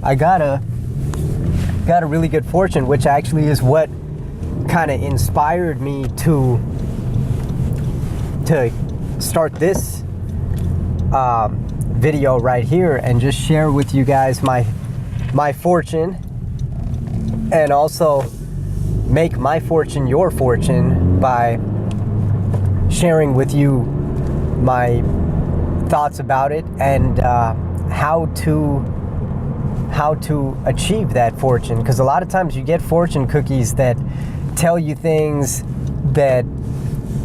I got a really good fortune, which actually is what kind of inspired me to start this video right here and just share with you guys my fortune, and also make my fortune your fortune by sharing with you my thoughts about it and how to achieve that fortune. Because a lot of times you get fortune cookies that tell you things that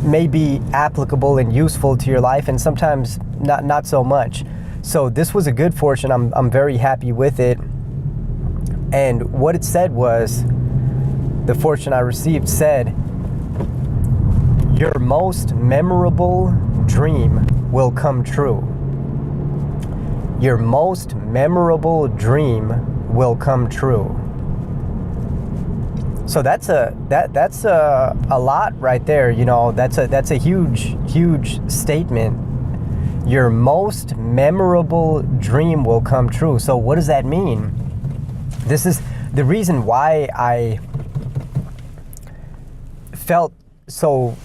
may be applicable and useful to your life, and sometimes not so much. So this was a good fortune. I'm very happy with it. And what it said was, the fortune I received said, your most memorable dream will come true. Your most memorable dream will come true. So that's a lot right there. You know, that's a huge statement. Your most memorable dream will come true. So what does that mean? This is the reason why I felt so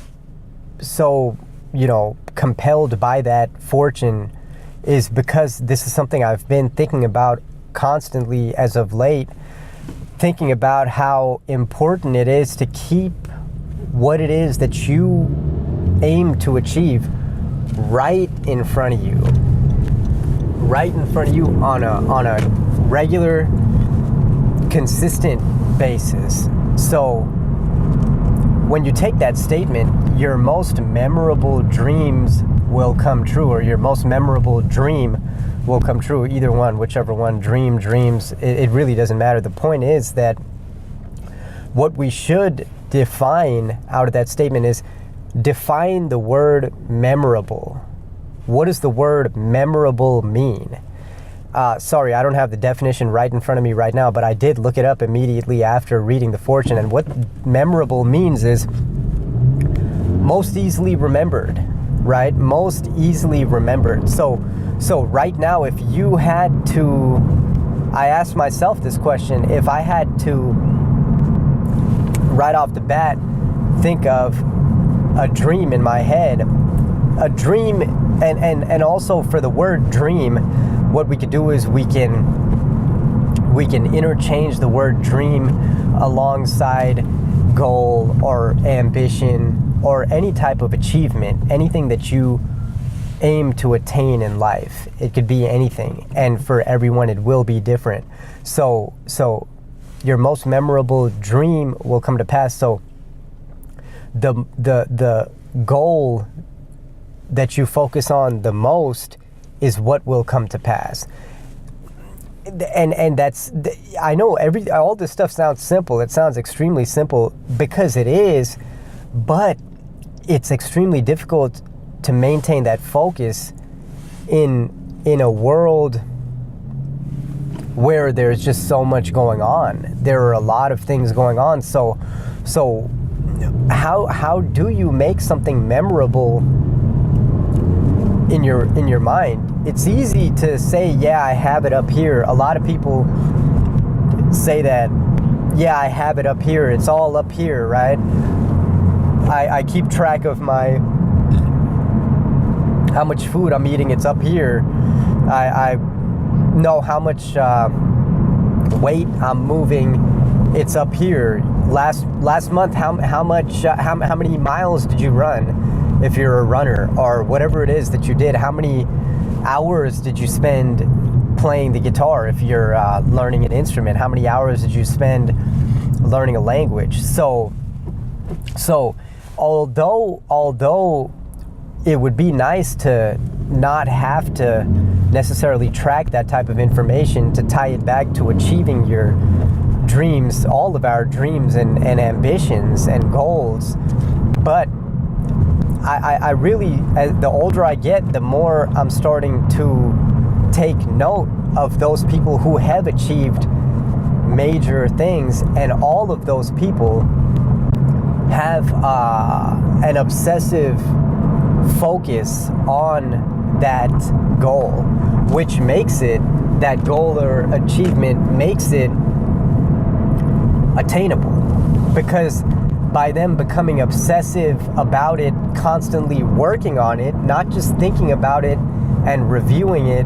compelled by that fortune, is because this is something I've been thinking about constantly as of late, thinking about how important it is to keep what it is that you aim to achieve right in front of you on a regular, consistent basis. So when you take that statement, your most memorable dreams will come true, or your most memorable dream will come true, either one, whichever one, dreams, it really doesn't matter. The point is that what we should define out of that statement is define the word memorable. What does the word memorable mean? Sorry, I don't have the definition right in front of me right now, but I did look it up immediately after reading the fortune. And what memorable means is most easily remembered, right? Most easily remembered. So right now, if you had to, I asked myself this question, if I had to, right off the bat, think of a dream in my head, a dream, and also for the word dream, what we could do is we can interchange the word dream alongside goal or ambition or any type of achievement, anything that you aim to attain in life. It could be anything, and for everyone it will be different. So your most memorable dream will come to pass. So the goal that you focus on the most is what will come to pass. And that's, I know all this stuff sounds simple. It sounds extremely simple because it is, but it's extremely difficult to maintain that focus in a world where there's just so much going on. There are a lot of things going on. So how do you make something memorable in your mind? It's easy to say, yeah, I have it up here. A lot of people say that, yeah, I have it up here. It's all up here, right? I keep track of how much food I'm eating. It's up here. I know how much weight I'm moving. It's up here. Last month, how many miles did you run? If you're a runner, or whatever it is that you did, how many hours did you spend playing the guitar? If you're learning an instrument, how many hours did you spend learning a language? So although it would be nice to not have to necessarily track that type of information to tie it back to achieving your dreams, all of our dreams and ambitions and goals, but I really, the older I get, the more I'm starting to take note of those people who have achieved major things, and all of those people have an obsessive focus on that goal, which makes it that goal or achievement makes it attainable, because by them becoming obsessive about it, constantly working on it, not just thinking about it and reviewing it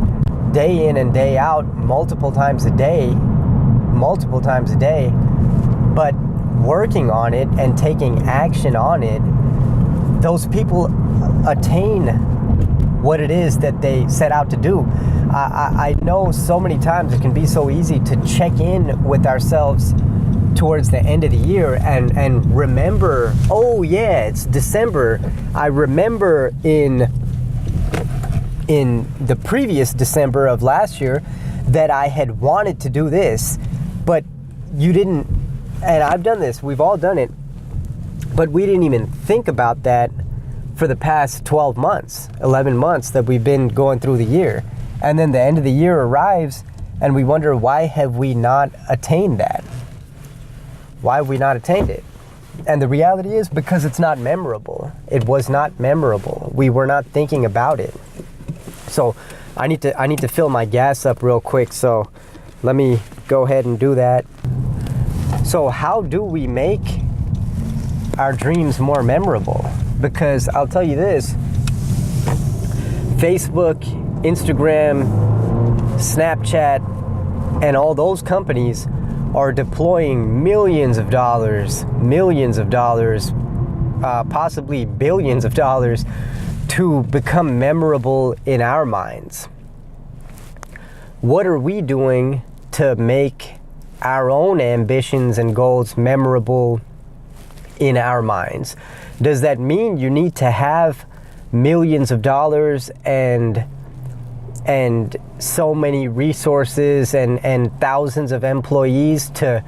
day in and day out, multiple times a day, but working on it and taking action on it, those people attain what it is that they set out to do. I know so many times it can be so easy to check in with ourselves towards the end of the year and remember, oh yeah, it's December. I remember in the previous December of last year that I had wanted to do this, but you didn't. And I've done this, we've all done it, but we didn't even think about that for the past 12 months, 11 months that we've been going through the year. And then the end of the year arrives and we wonder, why have we not attained that? Why have we not attained it? And the reality is because it's not memorable. It was not memorable. We were not thinking about it. So I need to fill my gas up real quick. So let me go ahead and do that. So how do we make our dreams more memorable? Because I'll tell you this, Facebook, Instagram, Snapchat, and all those companies are deploying millions of dollars, possibly billions of dollars to become memorable in our minds. What are we doing to make our own ambitions and goals memorable in our minds? Does that mean you need to have millions of dollars and so many resources and thousands of employees to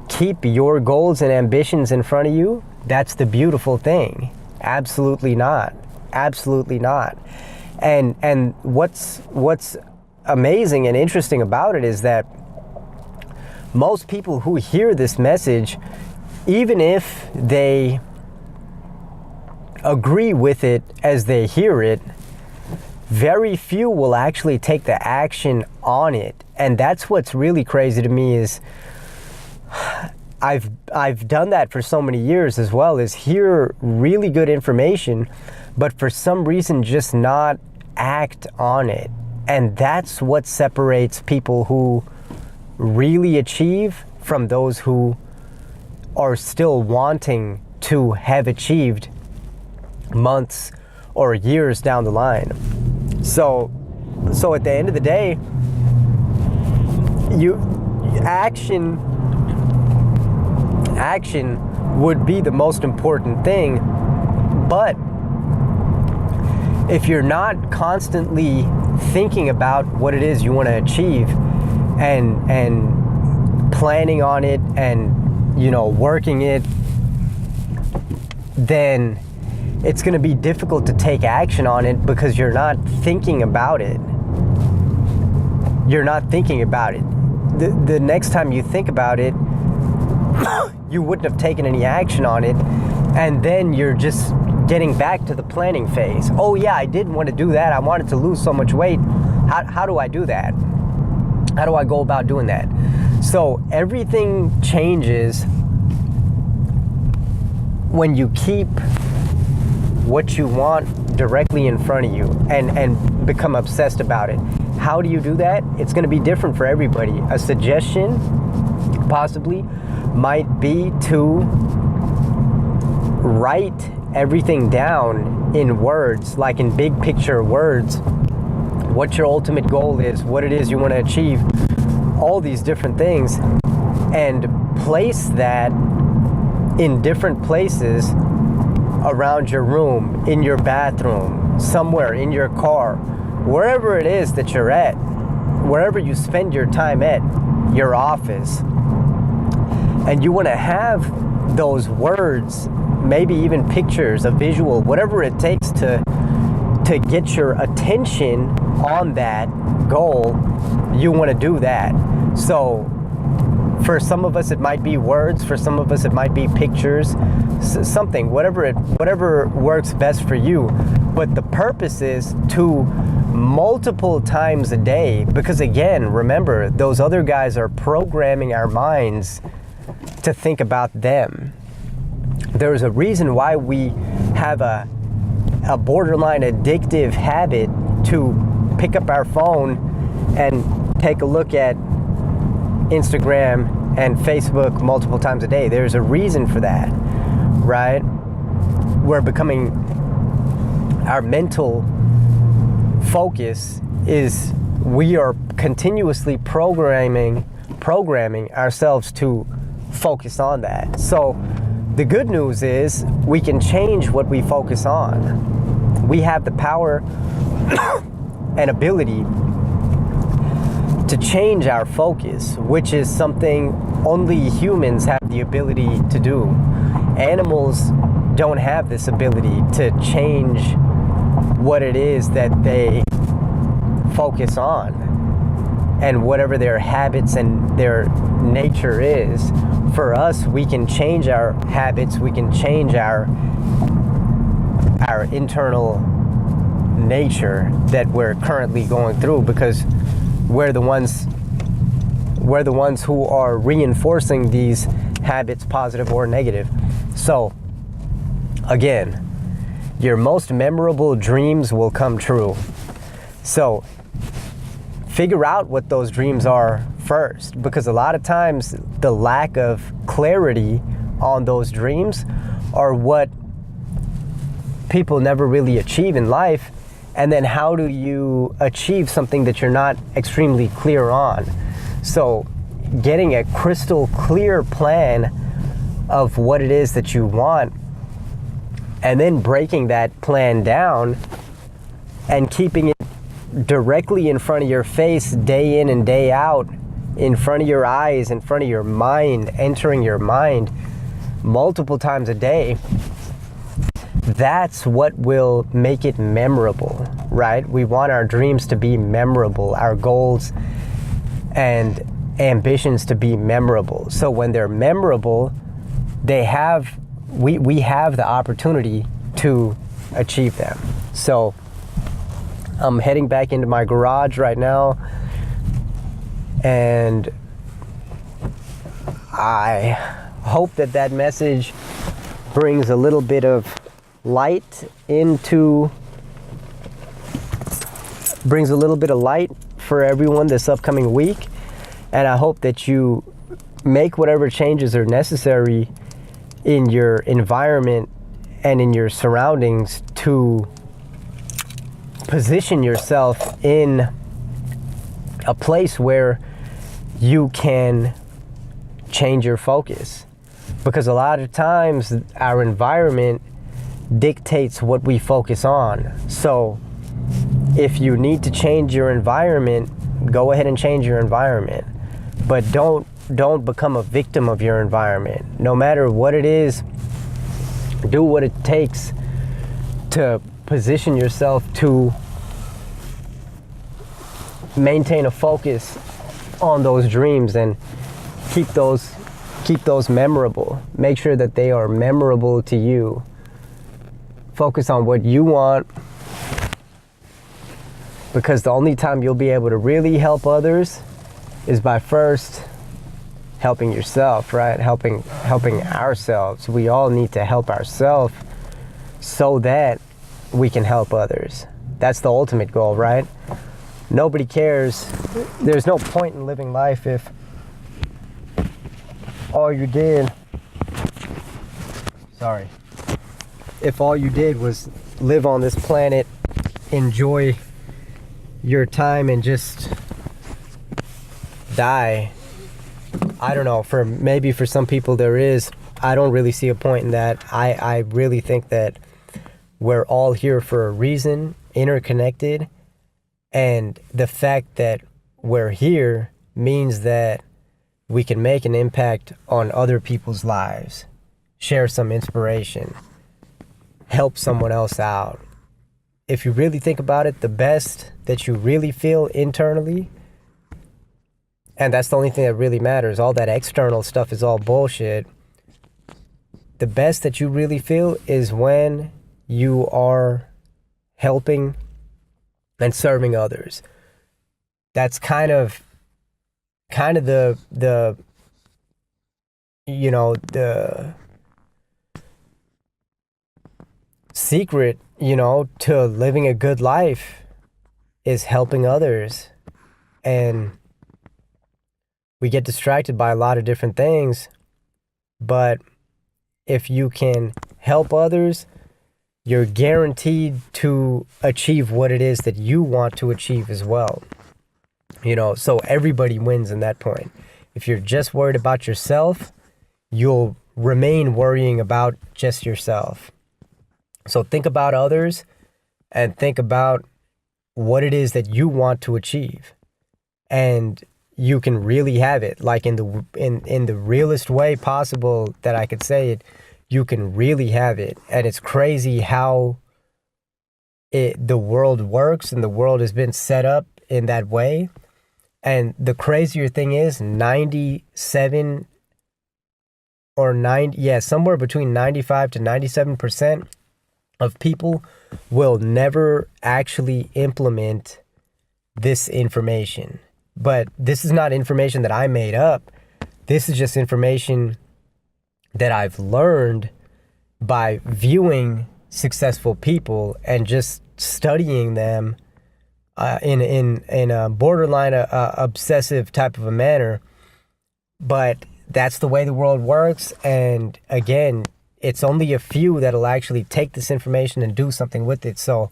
keep your goals and ambitions in front of you? That's the beautiful thing. Absolutely not. Absolutely not. And what's amazing and interesting about it is that most people who hear this message, even if they agree with it as they hear it, very few will actually take the action on it. And that's what's really crazy to me is I've done that for so many years as well, is hear really good information, but for some reason just not act on it. And that's what separates people who really achieve from those who are still wanting to have achieved months or years down the line. So at the end of the day, action would be the most important thing. But if you're not constantly thinking about what it is you want to achieve and planning on it and, you know, working it, then it's going to be difficult to take action on it because you're not thinking about it. You're not thinking about it. The next time you think about it, you wouldn't have taken any action on it, and then you're just getting back to the planning phase. Oh yeah, I did want to do that. I wanted to lose so much weight. How do I do that? How do I go about doing that? So everything changes when you keep what you want directly in front of you and become obsessed about it. How do you do that? It's going to be different for everybody. A suggestion possibly might be to write everything down in words, like in big picture words, what your ultimate goal is, what it is you want to achieve, all these different things, and place that in different places around your room, in your bathroom, somewhere in your car, wherever it is that you're at, wherever you spend your time at, your office. And you want to have those words, maybe even pictures, a visual, whatever it takes to get your attention on that goal. You want to do that. So for some of us it might be words, for some of us it might be pictures, something, whatever works best for you. But the purpose is to multiple times a day, because again, remember, those other guys are programming our minds to think about them. There's a reason why we have a borderline addictive habit to pick up our phone and take a look at Instagram and Facebook multiple times a day. There's a reason for that, right? We're becoming, our mental focus is, we are continuously programming ourselves to focus on that. So the good news is we can change what we focus on. We have the power and ability to change our focus, which is something only humans have the ability to do. Animals don't have this ability to change what it is that they focus on, and whatever their habits and their nature is. For us, we can change our habits, we can change our internal nature that we're currently going through, because we're the ones who are reinforcing these habits, positive or negative. So again, your most memorable dreams will come true. So figure out what those dreams are first, because a lot of times the lack of clarity on those dreams are what people never really achieve in life. And then how do you achieve something that you're not extremely clear on? So getting a crystal clear plan of what it is that you want, and then breaking that plan down and keeping it directly in front of your face, day in and day out, in front of your eyes, in front of your mind, entering your mind multiple times a day, that's what will make it memorable, right? We want our dreams to be memorable, our goals and ambitions to be memorable. So when they're memorable, we have the opportunity to achieve them. So I'm heading back into my garage right now, and I hope that message brings a little bit of light for everyone this upcoming week. And I hope that you make whatever changes are necessary in your environment and in your surroundings to position yourself in a place where you can change your focus. Because a lot of times our environment dictates what we focus on. So if you need to change your environment, go ahead and change your environment. But don't become a victim of your environment. No matter what it is, do what it takes to position yourself to maintain a focus on those dreams and keep those memorable. Make sure that they are memorable to you. Focus on what you want, because the only time you'll be able to really help others is by first helping yourself, right? Helping ourselves. We all need to help ourselves so that we can help others. That's the ultimate goal, right? Nobody cares. There's no point in living life if all you did was live on this planet, enjoy your time, and just die. I don't know, maybe for some people there is. I don't really see a point in that. I really think that we're all here for a reason, interconnected, and the fact that we're here means that we can make an impact on other people's lives, share some inspiration, help someone else out. If you really think about it, the best that you really feel internally, and that's the only thing that really matters, all that external stuff is all bullshit. The best that you really feel is when you are helping and serving others. That's kind of the the secret, to living a good life is helping others. And we get distracted by a lot of different things, but if you can help others, you're guaranteed to achieve what it is that you want to achieve as well. So everybody wins in that point. If you're just worried about yourself, you'll remain worrying about just yourself. So think about others and think about what it is that you want to achieve. And you can really have it, like in the realest way possible that I could say it. You can really have it. And it's crazy how the world works, and the world has been set up in that way. And the crazier thing is 97 or 90, somewhere between 95 to 97% of people will never actually implement this information. But this is not information that I made up. This is just information that I've learned by viewing successful people and just studying them in a borderline obsessive type of a manner. But that's the way the world works. And again, it's only a few that'll actually take this information and do something with it. So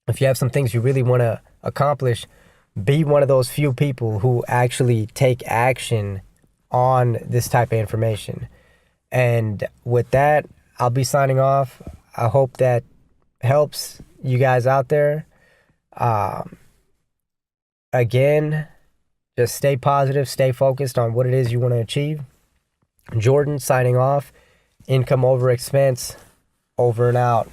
if you have some things you really want to accomplish, be one of those few people who actually take action on this type of information. And with that, I'll be signing off. I hope that helps you guys out there. Again, just stay positive, stay focused on what it is you want to achieve. Jordan signing off. Income over expense. Over and out.